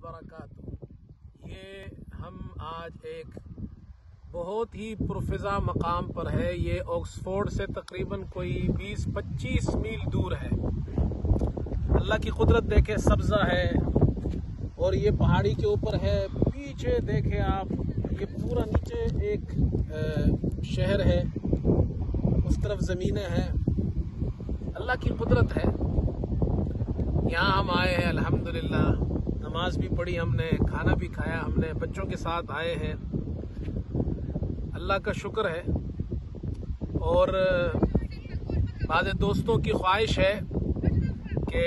وبرکاتہ۔ یہ ہم آج ایک بہت ہی پرفضا مقام پر ہے۔ یہ آکسفورڈ سے تقریباً کوئی 20-25 میل دور ہے۔ اللہ کی قدرت دیکھیں، سبزہ ہے اور یہ پہاڑی کے اوپر ہے۔ پیچھے دیکھیں آپ، یہ پورا نیچے ایک شہر ہے، اس طرف زمینیں ہیں۔ اللہ کی قدرت ہے۔ یہاں ہم آئے ہیں، الحمدللہ نماز بھی پڑھی ہم نے، کھانا بھی کھایا ہم نے، بچوں کے ساتھ آئے ہیں۔ اللہ کا شکر ہے۔ اور بعض دوستوں کی خواہش ہے کہ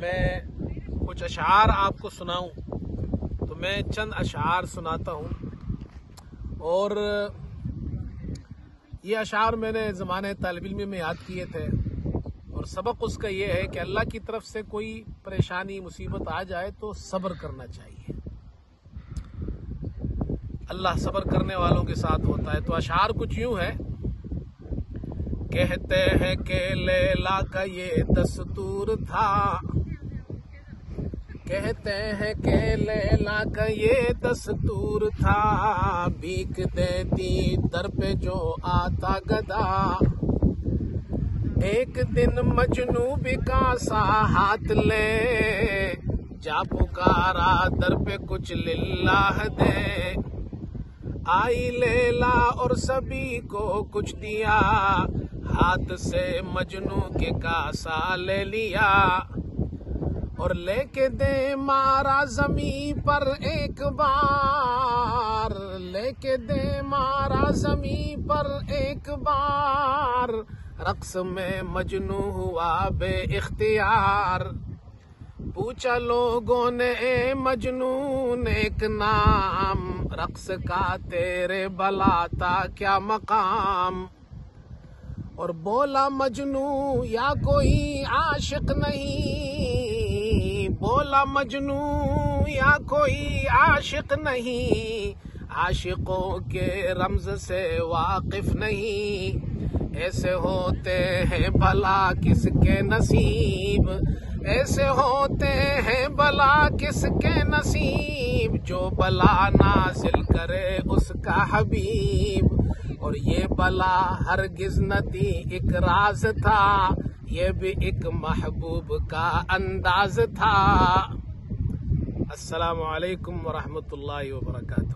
میں کچھ اشعار آپ کو سناؤں، تو میں چند اشعار سناتا ہوں۔ اور یہ اشعار میں نے زمانے طالب علم میں یاد کیے تھے، اور سبق اس کا یہ ہے کہ اللہ کی طرف سے کوئی پریشانی مصیبت آ جائے تو صبر کرنا چاہیے۔ اللہ صبر کرنے والوں کے ساتھ ہوتا ہے۔ تو اشعار کچھ یوں ہے، کہتے ہیں کہ لیلا کا یہ دستور تھا، کہتے ہیں کہ لیلا کا یہ دستور تھا، بھیک دیتی در پہ جو آتا گدا، ایک دن مجنو بکا سا ہاتھ لے، جا پکارا در پہ کچھ للہ دے، آئی لیلا اور سبھی کو کچھ دیا، ہاتھ سے مجنو کے کاسا لے لیا، اور لے کے دے مارا زمین پر ایک بار، لے کے دے مارا زمین پر ایک بار، رقص میں مجنو ہوا بے اختیار، پوچھا لوگوں نے اے مجنون ایک نام، رقص کا تیرے بلاتا کیا مقام، اور بولا مجنو یا کوئی عاشق نہیں، بولا مجنو یا کوئی عاشق نہیں، عاشقوں کے رمز سے واقف نہیں، ایسے ہوتے ہیں بھلا کس کے نصیب، ایسے ہوتے ہیں بلا کس کے نصیب، جو بلا نازل کرے اس کا حبیب، اور یہ بلا ہرگز نہ تھی ایک راز تھا، یہ بھی ایک محبوب کا انداز تھا۔ السلام علیکم ورحمۃ اللہ وبرکاتہ۔